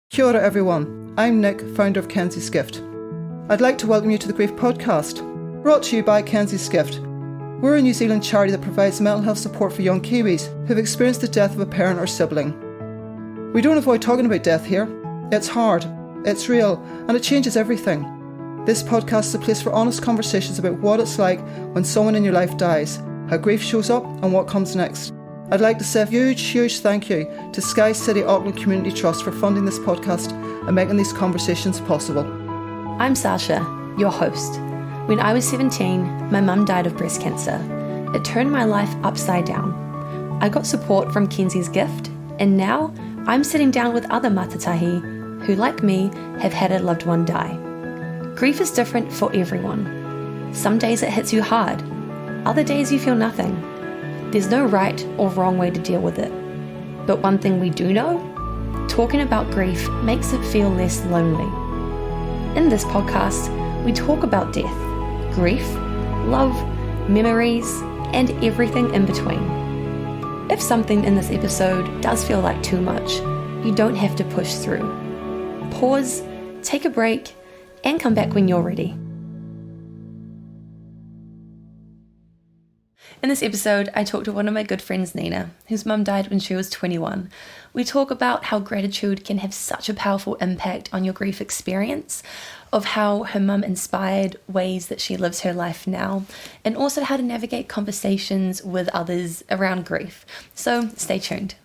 Kia ora everyone, I'm Nick, founder of Kenzie's Gift. I'd like to welcome you to the Grief Podcast, brought to you by Kenzie's Gift. We're a New Zealand charity that provides mental health support for young Kiwis who've experienced the death of a parent or sibling. We don't avoid talking about death here. It's hard, it's real, and it changes everything. This podcast is a place for honest conversations about what it's like when someone in your life dies, how grief shows up, and what comes next. I'd like to say a huge thank you to SkyCity Auckland Community Trust for funding this podcast and making these conversations possible. I'm Sasha, your host. When I was 17, my mum died of breast cancer. It turned my life upside down. I got support from Kenzie's Gift, and now I'm sitting down with other matatahi who, like me, have had a loved one die. Grief is different for everyone. Some days it hits you hard. Other days you feel nothing. There's no right or wrong way to deal with it. But one thing we do know, talking about grief makes it feel less lonely. In this podcast, we talk about death, grief, love, memories, and everything in between. If something in this episode does feel like too much, you don't have to push through. Pause, take a break, and come back when you're ready. In this episode, I talked to one of my good friends, Nina, whose mum died when she was 21. We talk about how gratitude can have such a powerful impact on your grief experience, of how her mum inspired ways that she lives her life now, and also how to navigate conversations with others around grief. So stay tuned.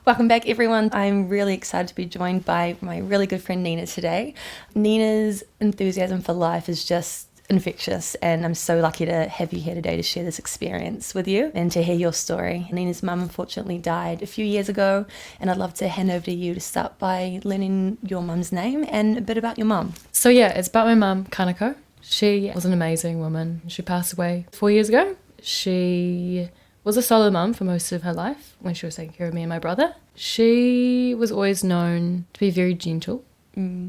Welcome back, everyone. I'm really excited to be joined by my really good friend Nina today. Nina's enthusiasm for life is just infectious, and I'm so lucky to have you here today to share this experience with you and to hear your story. Nina's mum unfortunately died a few years ago, and I'd love to hand over to you to start by learning your mum's name and a bit about your mum. So yeah, it's about my mum, Kaneko. She was an amazing woman. She passed away 4 years ago. She was a solo mum for most of her life when she was taking care of me and my brother. She was always known to be very gentle.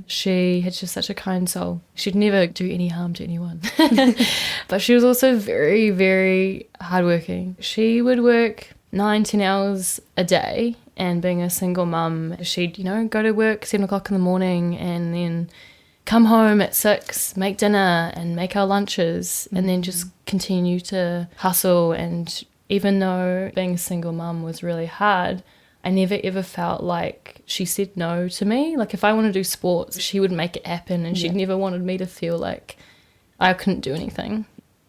She had just such a kind soul. She'd never do any harm to anyone. But she was also very, very hardworking. She would work 9-10 hours a day, and being a single mum, she'd, go to work 7 o'clock in the morning and then come home at 6, make dinner and make our lunches, and then just continue to hustle. And even though being a single mum was really hard, I never ever felt like she said no to me. Like if I want to do sports, she would make it happen, and she never wanted me to feel like I couldn't do anything.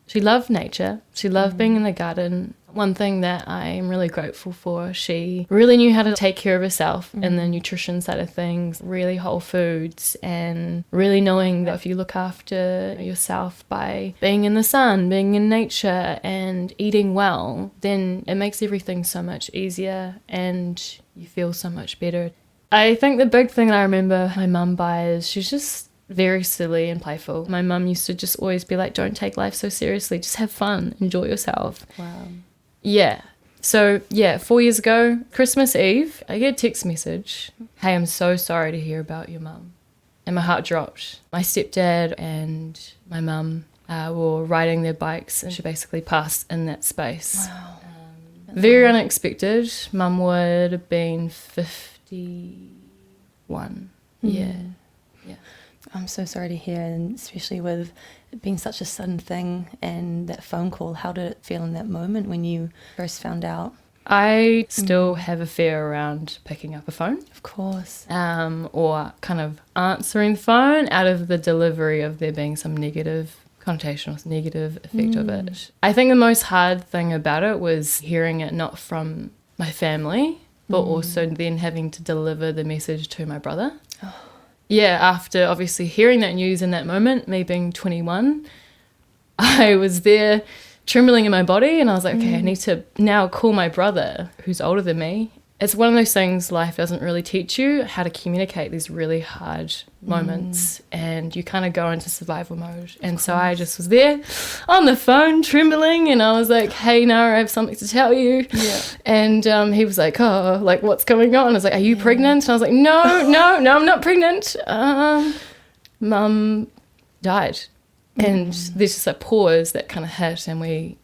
She loved nature. She loved being in the garden. One thing that I am really grateful for, she really knew how to take care of herself in the nutrition side of things, really whole foods, and really knowing that if you look after yourself by being in the sun, being in nature, and eating well, then it makes everything so much easier and you feel so much better. I think the big thing that I remember my mum by is she's just very silly and playful. My mum used to just always be like, don't take life so seriously, just have fun, enjoy yourself. Wow. Yeah. So, 4 years ago, Christmas Eve, I get a text message, hey, I'm so sorry to hear about your mum. And my heart dropped. My stepdad and my mum were riding their bikes, and she basically passed in that space. Wow. Very unexpected. Mum would have been 51. Yeah. I'm so sorry to hear, and especially with it being such a sudden thing and that phone call. How did it feel in that moment when you first found out? I still have a fear around picking up a phone. Of course. Or kind of answering the phone out of the delivery of there being some negative connotation or negative effect of it. I think the most hard thing about it was hearing it not from my family, but also then having to deliver the message to my brother. Oh. Yeah, after obviously hearing that news in that moment, me being 21, I was there trembling in my body, and I was like, okay, I need to now call my brother, who's older than me. It's one of those things life doesn't really teach you, how to communicate these really hard moments, and you kind of go into survival mode. And so I just was there on the phone trembling, and I was like, hey, Nara, I have something to tell you. Yeah. And he was like, oh, like, what's going on? I was like, are you pregnant? And I was like, no, I'm not pregnant. Mum died. And there's just a pause that kind of hit, and we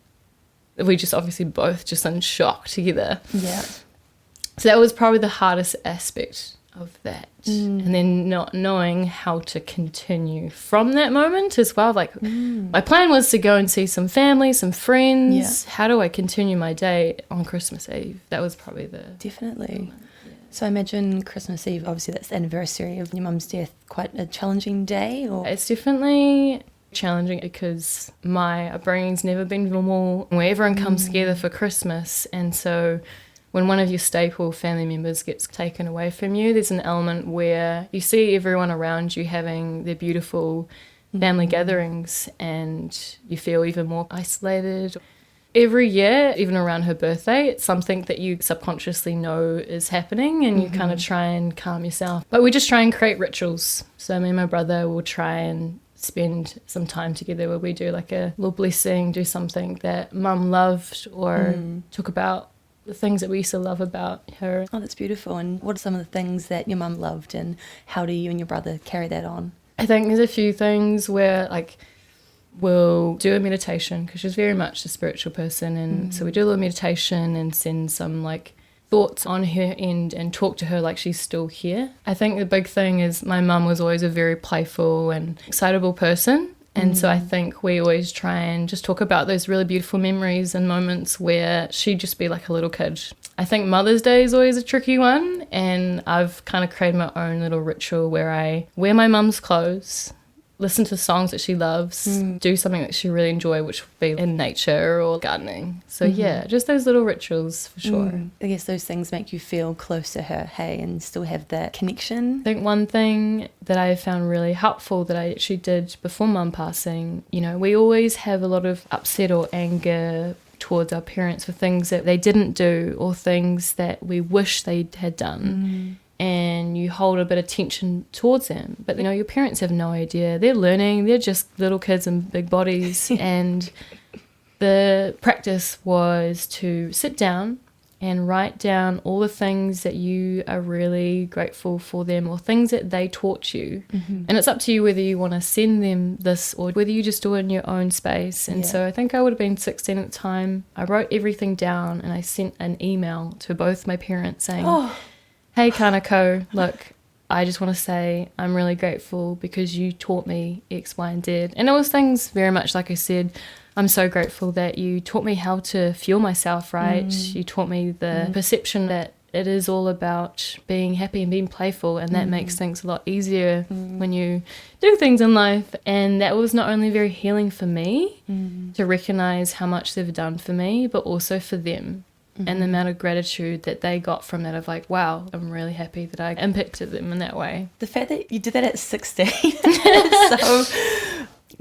just obviously both just in shock together. Yeah. So that was probably the hardest aspect of that. And then not knowing how to continue from that moment as well. Like my plan was to go and see some family, some friends. Yeah. How do I continue my day on Christmas Eve? That was probably the... Definitely. Yeah. So I imagine Christmas Eve, obviously that's the anniversary of your mum's death, quite a challenging day? Or It's definitely challenging because my upbringing's never been normal, where everyone comes together for Christmas, and so when one of your staple family members gets taken away from you, there's an element where you see everyone around you having their beautiful family gatherings and you feel even more isolated. Every year, even around her birthday, it's something that you subconsciously know is happening and you kind of try and calm yourself. But we just try and create rituals. So me and my brother will try and spend some time together where we do like a little blessing, do something that mum loved or talk about the things that we used to love about her. Oh, that's beautiful. And what are some of the things that your mum loved and how do you and your brother carry that on? I think there's a few things where like we'll do a meditation because she's very much a spiritual person, and so we do a little meditation and send some like thoughts on her end and talk to her like she's still here. I think the big thing is my mum was always a very playful and excitable person. And so I think we always try and just talk about those really beautiful memories and moments where she'd just be like a little kid. I think Mother's Day is always a tricky one, and I've kind of created my own little ritual where I wear my mum's clothes, listen to songs that she loves, do something that she really enjoys, which would be in nature or gardening. So yeah, just those little rituals for sure. I guess those things make you feel close to her, hey, and still have that connection. I think one thing that I found really helpful that I actually did before mum passing, you know, we always have a lot of upset or anger towards our parents for things that they didn't do or things that we wish they had done. And you hold a bit of tension towards them. But, you know, your parents have no idea. They're learning. They're just little kids in big bodies. And the practice was to sit down and write down all the things that you are really grateful for them or things that they taught you. And it's up to you whether you want to send them this or whether you just do it in your own space. And so I think I would have been 16 at the time. I wrote everything down and I sent an email to both my parents saying... Hey Kaneko, look, I just want to say I'm really grateful because you taught me X, Y, and Z. And it was things very much like I said, I'm so grateful that you taught me how to feel myself, right? You taught me the perception that it is all about being happy and being playful, and that makes things a lot easier when you do things in life. And that was not only very healing for me to recognize how much they've done for me, but also for them. And the amount of gratitude that they got from that of like, wow, I'm really happy that I impacted them in that way. The fact that you did that at 16, so,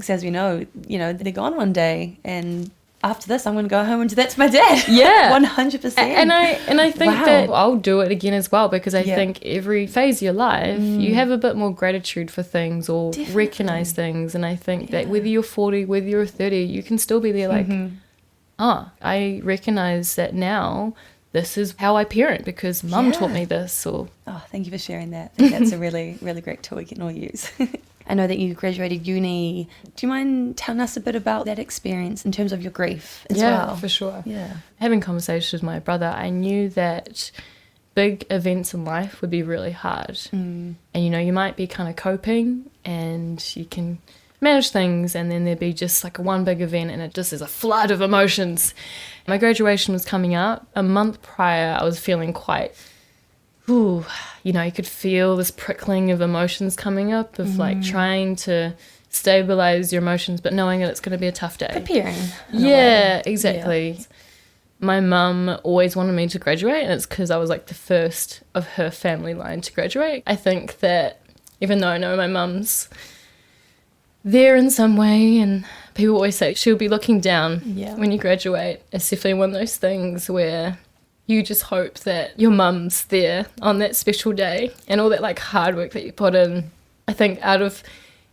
as we know, you know, they're gone one day, and after this I'm going to go home and do that to my dad. Yeah. 100%. And I think that I'll do it again as well, because I think every phase of your life, you have a bit more gratitude for things or recognize things. And I think that whether you're 40, whether you're 30, you can still be there like... I recognize that now this is how I parent because mum taught me this. Or thank you for sharing that. I think that's a really, really great tool we can all use. I know that you graduated uni. Do you mind telling us a bit about that experience in terms of your grief as well? Yeah, for sure. Yeah. Having conversations with my brother, I knew that big events in life would be really hard. And, you know, you might be kind of coping and you can... manage things, and then there'd be just like one big event and it just is a flood of emotions. My graduation was coming up. A month prior I was feeling quite, you know, you could feel this prickling of emotions coming up of like trying to stabilize your emotions but knowing that it's going to be a tough day. Preparing. Yeah, exactly. Yeah. My mum always wanted me to graduate, and it's because I was like the first of her family line to graduate. I think that even though I know my mum's there in some way, and people always say she'll be looking down when you graduate. It's definitely one of those things where you just hope that your mum's there on that special day and all that like hard work that you put in. I think out of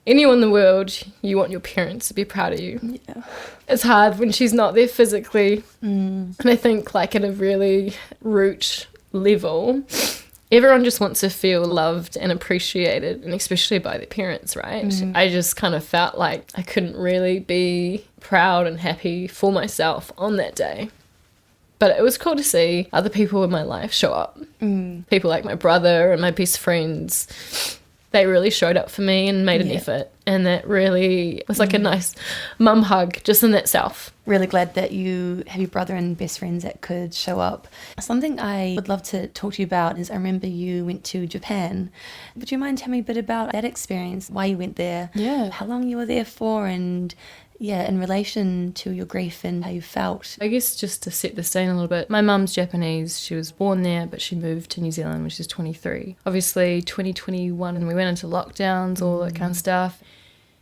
anyone in the world, you want your parents to be proud of you. Yeah. It's hard when she's not there physically. And I think like at a really root level, everyone just wants to feel loved and appreciated, and especially by their parents, right? I just kind of felt like I couldn't really be proud and happy for myself on that day. But it was cool to see other people in my life show up. People like my brother and my best friends. They really showed up for me and made an effort. And that really was like a nice mum hug just in itself. Really glad that you have your brother and best friends that could show up. Something I would love to talk to you about is I remember you went to Japan. Would you mind telling me a bit about that experience, why you went there, how long you were there for, and in relation to your grief and how you felt? I guess just to set the scene a little bit, my mum's Japanese. She was born there, but she moved to New Zealand when she was 23. Obviously, 2021, and we went into lockdowns, all that kind of stuff.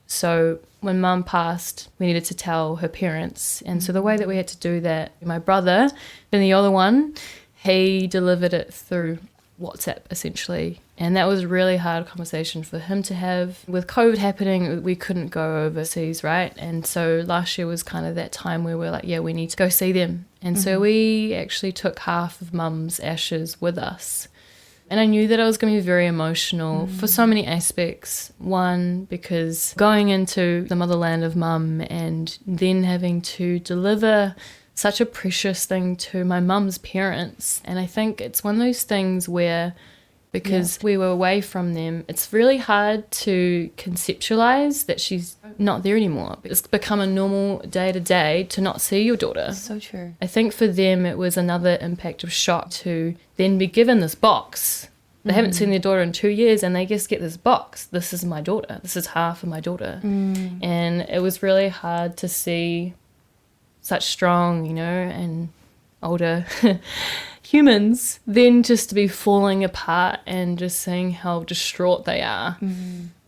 So when mum passed, we needed to tell her parents. And so the way that we had to do that, my brother, being the other one, he delivered it through WhatsApp, essentially. And that was a really hard conversation for him to have. With COVID happening, we couldn't go overseas, right? And so last year was kind of that time where we're like, we need to go see them. And so we actually took half of mum's ashes with us. And I knew that I was going to be very emotional for so many aspects. One, because going into the motherland of mum and then having to deliver such a precious thing to my mum's parents. And I think it's one of those things where, because we were away from them, it's really hard to conceptualize that she's not there anymore. It's become a normal day-to-day to not see your daughter. So true. I think for them it was another impact of shock to then be given this box. They haven't seen their daughter in 2 years and they just get this box. This is my daughter. This is half of my daughter. And it was really hard to see such strong, and older humans then just to be falling apart and just seeing how distraught they are.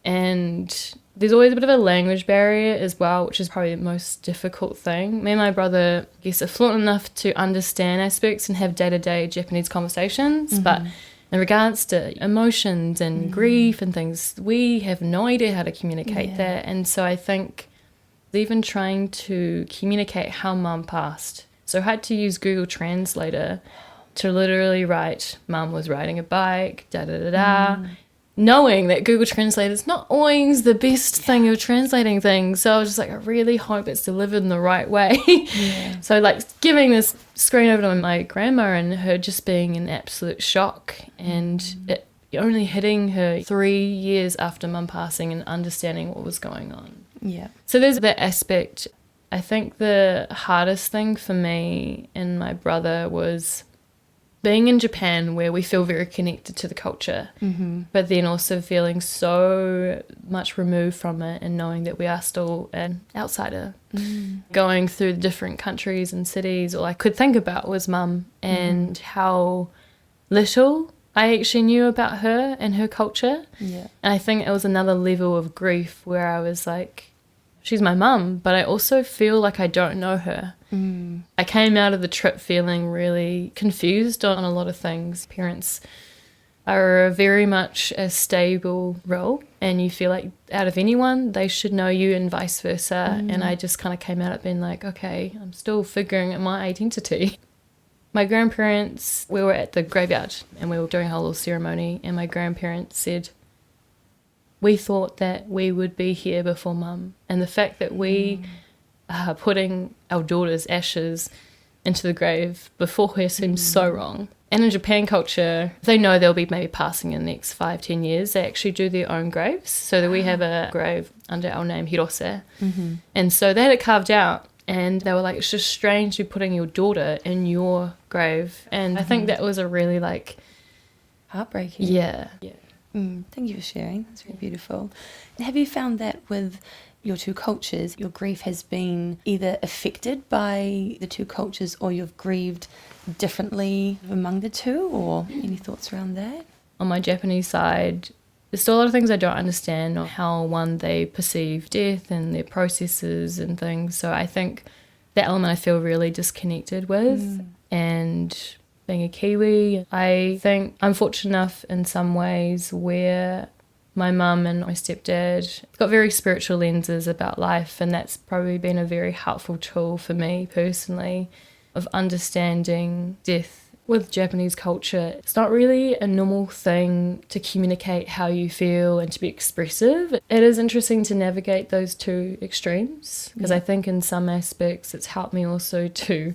And there's always a bit of a language barrier as well, which is probably the most difficult thing. Me and my brother, I guess, are fluent enough to understand aspects and have day-to-day Japanese conversations, but in regards to emotions and grief and things, we have no idea how to communicate that. And so I think even trying to communicate how mum passed. So I had to use Google Translator to literally write, mum was riding a bike, da-da-da-da, knowing that Google Translator is not always the best thing of translating things. So I was just like, I really hope it's delivered in the right way. So like giving this screen over to my grandma and her just being in absolute shock and it only hitting her 3 years after mum passing and understanding what was going on. So there's that aspect. I think the hardest thing for me and my brother was being in Japan where we feel very connected to the culture, but then also feeling so much removed from it and knowing that we are still an outsider. Going through the different countries and cities, all I could think about was mum and how little I actually knew about her and her culture. And I think it was another level of grief where I was like, she's my mum, but I also feel like I don't know her. I came out of the trip feeling really confused on a lot of things. Parents are very much a stable role and you feel like out of anyone, they should know you and vice versa. And I just kind of came out of being like, okay, I'm still figuring out my identity. My grandparents, we were at the graveyard and we were doing a whole little ceremony and my grandparents said, we thought that we would be here before mum. And the fact that we are putting our daughter's ashes into the grave before her seems so wrong. And in Japan culture, they know they'll be maybe passing in the next 5-10 years. They actually do their own graves. So that we have a grave under our name, Hirose. And so they had it carved out. And they were like, it's just strange to be putting your daughter in your grave. And I think that was a really heartbreaking. Thank you for sharing. That's really beautiful. Have you found that with your two cultures, your grief has been either affected by the two cultures or you've grieved differently among the two, or any thoughts around that? On my Japanese side, there's still a lot of things I don't understand on how, one, they perceive death and their processes and things. So I think that element I feel really disconnected with. And being a Kiwi, I think I'm fortunate enough in some ways where my mum and my stepdad got very spiritual lenses about life, and that's probably been a very helpful tool for me personally of understanding death. With Japanese culture, it's not really a normal thing to communicate how you feel and to be expressive. It is interesting to navigate those two extremes because I think in some aspects it's helped me also to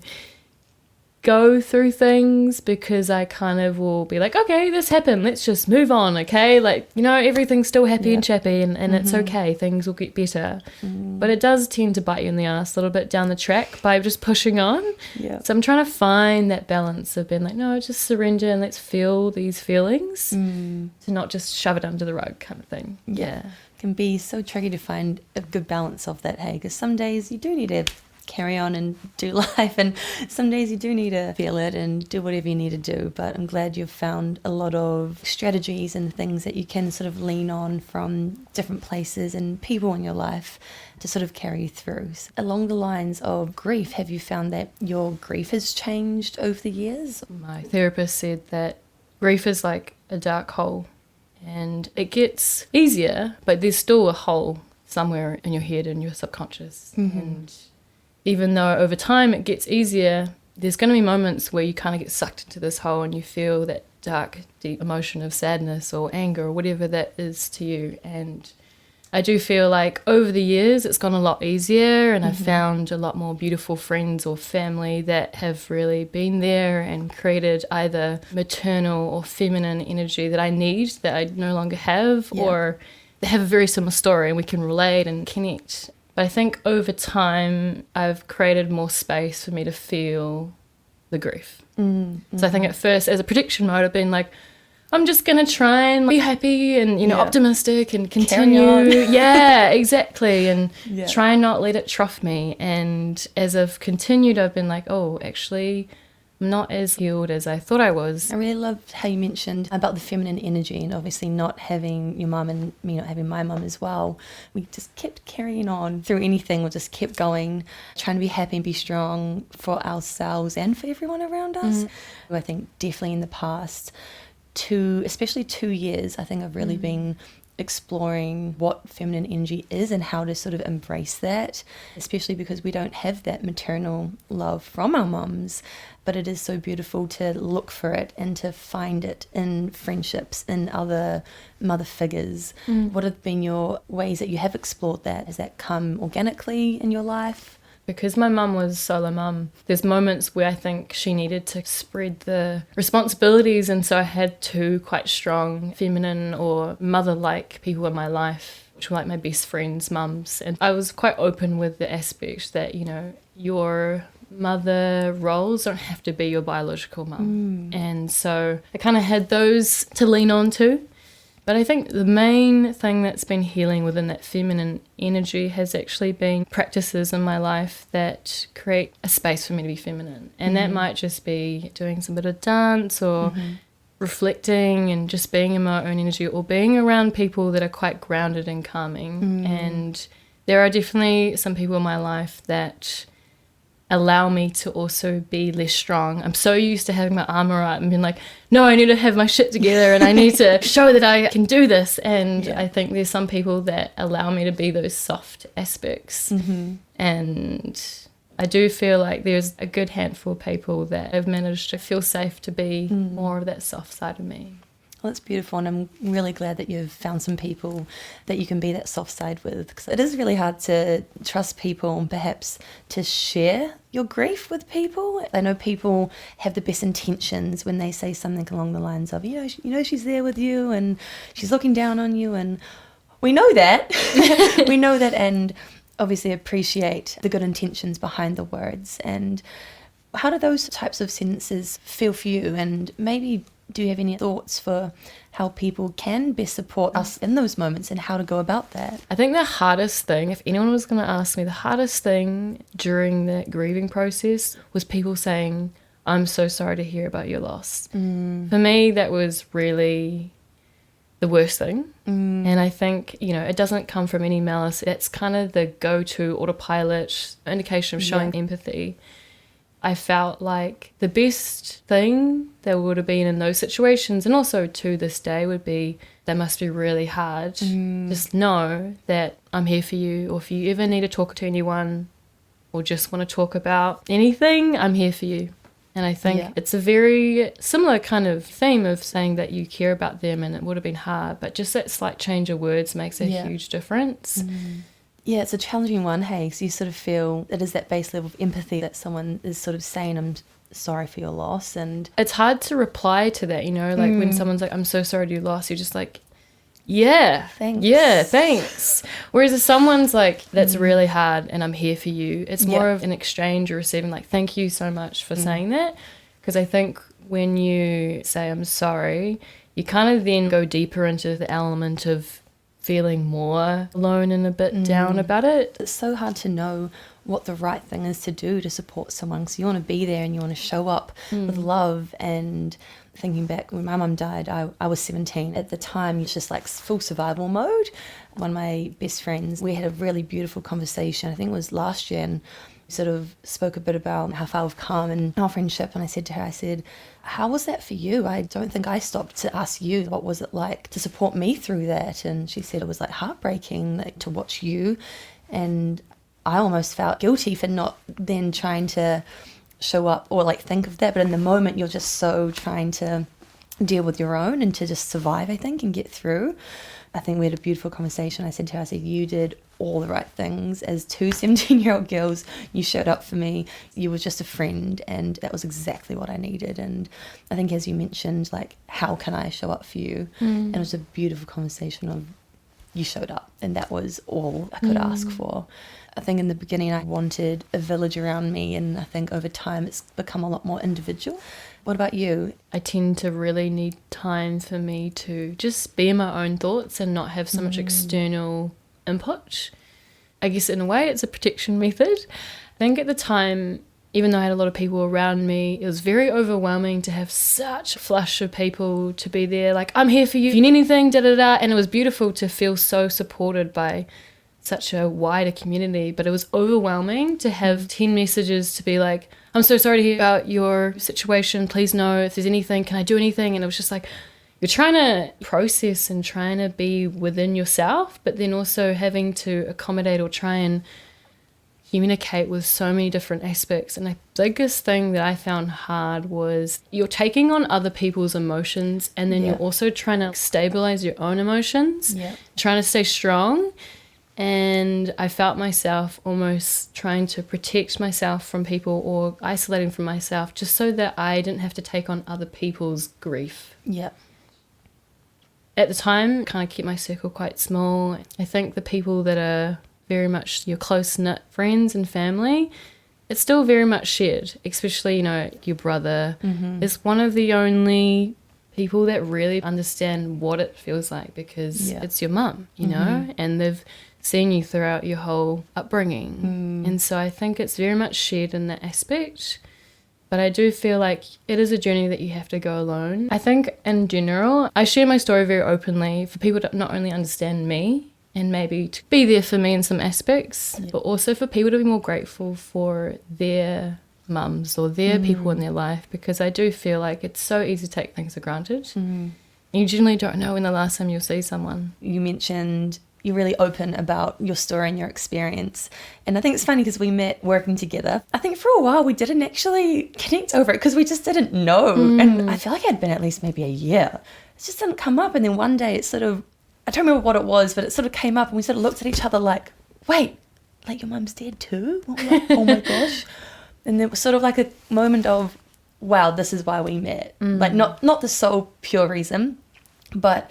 go through things because I kind of will be like, okay, this happened, let's just move on, okay? Like, you know, everything's still happy and chappy and it's okay, things will get better. But it does tend to bite you in the ass a little bit down the track by just pushing on. Yeah. So I'm trying to find that balance of being like, no, just surrender and let's feel these feelings, to not just shove it under the rug kind of thing. Yeah. It can be so tricky to find a good balance of that, hey, because some days you do need to carry on and do life, and some days you do need to feel it and do whatever you need to do. But I'm glad you've found a lot of strategies and things that you can sort of lean on from different places and people in your life to sort of carry you through. Along the lines of grief, have you found that your grief has changed over the years? My therapist said that grief is like a dark hole and it gets easier, but there's still a hole somewhere in your head and your subconscious. And even though over time it gets easier, there's going to be moments where you kind of get sucked into this hole and you feel that dark, deep emotion of sadness or anger or whatever that is to you. And I do feel like over the years it's gone a lot easier, and I've found a lot more beautiful friends or family that have really been there and created either maternal or feminine energy that I need that I no longer have, or they have a very similar story and we can relate and connect. But I think over time I've created more space for me to feel the grief. So I think at first, as a protection mode, I've been like, I'm just going to try and be happy and, you know, optimistic and continue. Yeah, exactly. And try and not let it trough me. And as I've continued, I've been like, oh, actually, I'm not as healed as I thought I was. I really loved how you mentioned about the feminine energy, and obviously not having your mum and me not having my mum as well. We just kept carrying on through anything. We just kept going, trying to be happy and be strong for ourselves and for everyone around us. I think definitely in the past, especially 2 years, I think I've really been exploring what feminine energy is and how to sort of embrace that, especially because we don't have that maternal love from our mums. But it is so beautiful to look for it and to find it in friendships, in other mother figures. What have been your ways that you have explored that? Has that come organically in your life? Because my mum was solo mum, there's moments where I think she needed to spread the responsibilities, and so I had two quite strong feminine or mother-like people in my life, which were like my best friends' mums. And I was quite open with the aspect that, you know, your mother roles don't have to be your biological mum. And so I kind of had those to lean on to. But I think the main thing that's been healing within that feminine energy has actually been practices in my life that create a space for me to be feminine. And that might just be doing some bit of dance or reflecting and just being in my own energy, or being around people that are quite grounded and calming. And there are definitely some people in my life that allow me to also be less strong. I'm so used to having my armor up and being like, no, I need to have my shit together and I need to show that I can do this. And I think there's some people that allow me to be those soft aspects. And I do feel like there's a good handful of people that have managed to feel safe to be more of that soft side of me. Well, that's beautiful, and I'm really glad that you've found some people that you can be that soft side with, because it is really hard to trust people and perhaps to share your grief with people. I know people have the best intentions when they say something along the lines of, you know, she's there with you and she's looking down on you, and we know that. We know that, and obviously appreciate the good intentions behind the words. And how do those types of sentences feel for you? And maybe do you have any thoughts for how people can best support us in those moments and how to go about that? I think the hardest thing, if anyone was going to ask me, the hardest thing during the grieving process was people saying, I'm so sorry to hear about your loss. For me, that was really the worst thing. And I think, you know, it doesn't come from any malice. It's kind of the go-to autopilot indication of showing empathy. I felt like the best thing that would have been in those situations, and also to this day, would be, they must be really hard. Just know that I'm here for you, or if you ever need to talk to anyone or just want to talk about anything, I'm here for you. And I think it's a very similar kind of theme of saying that you care about them and it would have been hard, but just that slight change of words makes a huge difference. Yeah, it's a challenging one, hey, so you sort of feel it is that base level of empathy that someone is sort of saying, I'm sorry for your loss. And it's hard to reply to that, like when someone's like, I'm so sorry to your loss, you're just like, yeah, thanks. Yeah, thanks. Whereas if someone's like, that's really hard and I'm here for you, it's more of an exchange or receiving, like, thank you so much for saying that. Because I think when you say I'm sorry, you kind of then go deeper into the element of feeling more alone and a bit down about it. It's so hard to know what the right thing is to do to support someone. So you want to be there and you want to show up with love. And thinking back, when my mum died, I was 17. At the time, it's just like full survival mode. One of my best friends, we had a really beautiful conversation, I think it was last year, and we sort of spoke a bit about how far we've come in our friendship. And I said to her, how was that for you? I don't think I stopped to ask you, what was it like to support me through that? And she said it was like heartbreaking, like, to watch you. And I almost felt guilty for not then trying to show up or like think of that. But in the moment, you're just so trying to deal with your own and to just survive, I think, and get through. I think we had a beautiful conversation. I said to her, you did all the right things. As two 17-year-old girls, you showed up for me. You were just a friend, and that was exactly what I needed. And I think, as you mentioned, like, how can I show up for you? And it was a beautiful conversation of, you showed up, and that was all I could ask for. I think in the beginning I wanted a village around me, and I think over time it's become a lot more individual. What about you? I tend to really need time for me to just be in my own thoughts and not have so much external input. I guess in a way it's a protection method. I think at the time, even though I had a lot of people around me, it was very overwhelming to have such a flush of people to be there, like, I'm here for you, if you need anything, da-da-da. And it was beautiful to feel so supported by such a wider community, but it was overwhelming to have 10 messages to be like, I'm so sorry to hear about your situation, please know if there's anything, can I do anything? And it was just like, you're trying to process and trying to be within yourself, but then also having to accommodate or try and communicate with so many different aspects. And the biggest thing that I found hard was you're taking on other people's emotions, and then you're also trying to stabilize your own emotions, trying to stay strong. And I felt myself almost trying to protect myself from people or isolating from myself just so that I didn't have to take on other people's grief. Yeah. At the time, kind of kept my circle quite small. I think the people that are very much your close-knit friends and family, it's still very much shared, especially, your brother is one of the only people that really understand what it feels like, because it's your mum, and they've seen you throughout your whole upbringing. And so I think it's very much shared in that aspect. But I do feel like it is a journey that you have to go alone. I think in general, I share my story very openly for people to not only understand me and maybe to be there for me in some aspects, but also for people to be more grateful for their mums or their people in their life, because I do feel like it's so easy to take things for granted. You generally don't know when the last time you'll see someone. You mentioned you're really open about your story and your experience. And I think it's funny because we met working together. I think for a while we didn't actually connect over it because we just didn't know. And I feel like it had been at least maybe a year. It just didn't come up. And then one day it sort of, I don't remember what it was, but it sort of came up and we sort of looked at each other like, wait, like your mum's dead too? Oh my gosh. And there was sort of like a moment of, wow, this is why we met. Like not the sole pure reason, but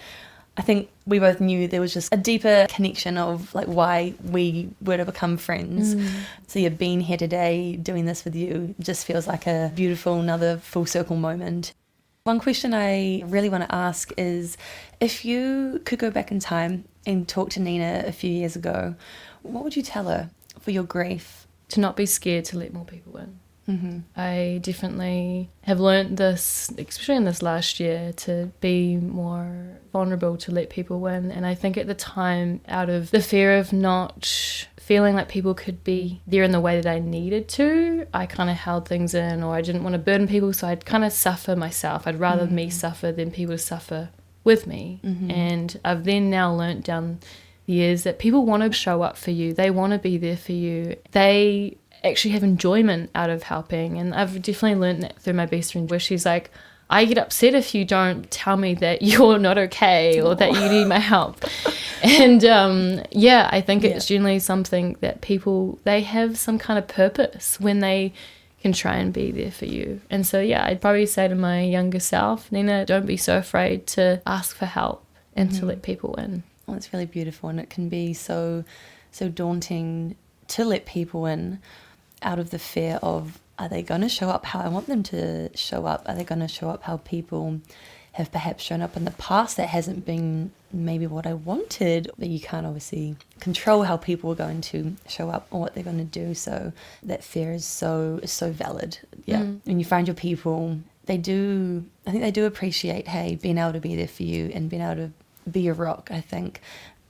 I think we both knew there was just a deeper connection of like why we were to become friends. So yeah, being here today, doing this with you, just feels like a beautiful, another full circle moment. One question I really want to ask is, if you could go back in time and talk to Nina a few years ago, what would you tell her for your grief? To not be scared to let more people in. I definitely have learnt this, especially in this last year, to be more vulnerable, to let people in. And I think at the time, out of the fear of not feeling like people could be there in the way that I needed to, I kind of held things in, or I didn't want to burden people, so I'd kind of suffer myself. I'd rather me suffer than people to suffer with me. And I've then now learnt down the years that people want to show up for you. They want to be there for you. They actually have enjoyment out of helping. And I've definitely learned that through my best friend, where she's like, I get upset if you don't tell me that you're not okay or that you need my help. And I think it's generally something that people, they have some kind of purpose when they can try and be there for you. And so, yeah, I'd probably say to my younger self, Nina, don't be so afraid to ask for help and to let people in. Well, it's really beautiful, and it can be so daunting to let people in out of the fear of, are they going to show up how I want them to show up? Are they going to show up how people have perhaps shown up in the past that hasn't been maybe what I wanted? But you can't obviously control how people are going to show up or what they're going to do. So that fear is so valid. Yeah. When you find your people, I think they do appreciate, hey, being able to be there for you and being able to be a rock, I think.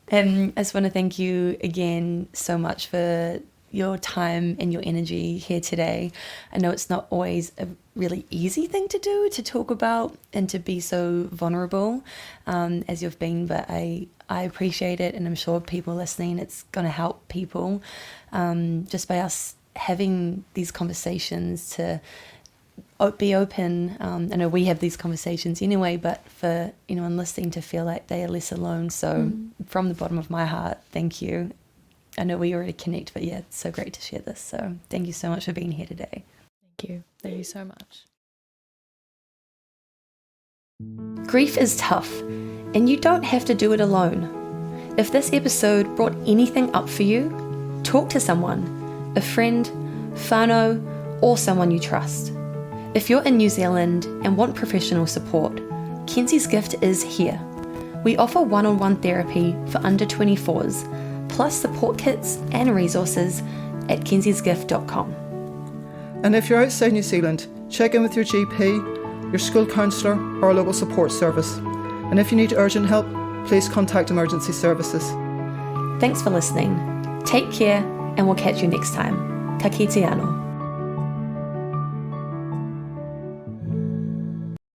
And I just want to thank you again so much for your time and your energy here today. I know it's not always a really easy thing to do, to talk about and to be so vulnerable as you've been, but I appreciate it, and I'm sure people listening, it's going to help people just by us having these conversations to be open. I know we have these conversations anyway, but for anyone listening to feel like they are less alone. So from the bottom of my heart, thank you. I know we already connect, but yeah, it's so great to share this. So thank you so much for being here today. Thank you. Thank you so much. Grief is tough, and you don't have to do it alone. If this episode brought anything up for you, talk to someone, a friend, whānau, or someone you trust. If you're in New Zealand and want professional support, Kenzie's Gift is here. We offer one-on-one therapy for under 24s, plus support kits and resources at kensiesgift.com. And if you're outside New Zealand, check in with your GP, your school counsellor, or a local support service. And if you need urgent help, please contact emergency services. Thanks for listening. Take care, and we'll catch you next time. Ka kite anō.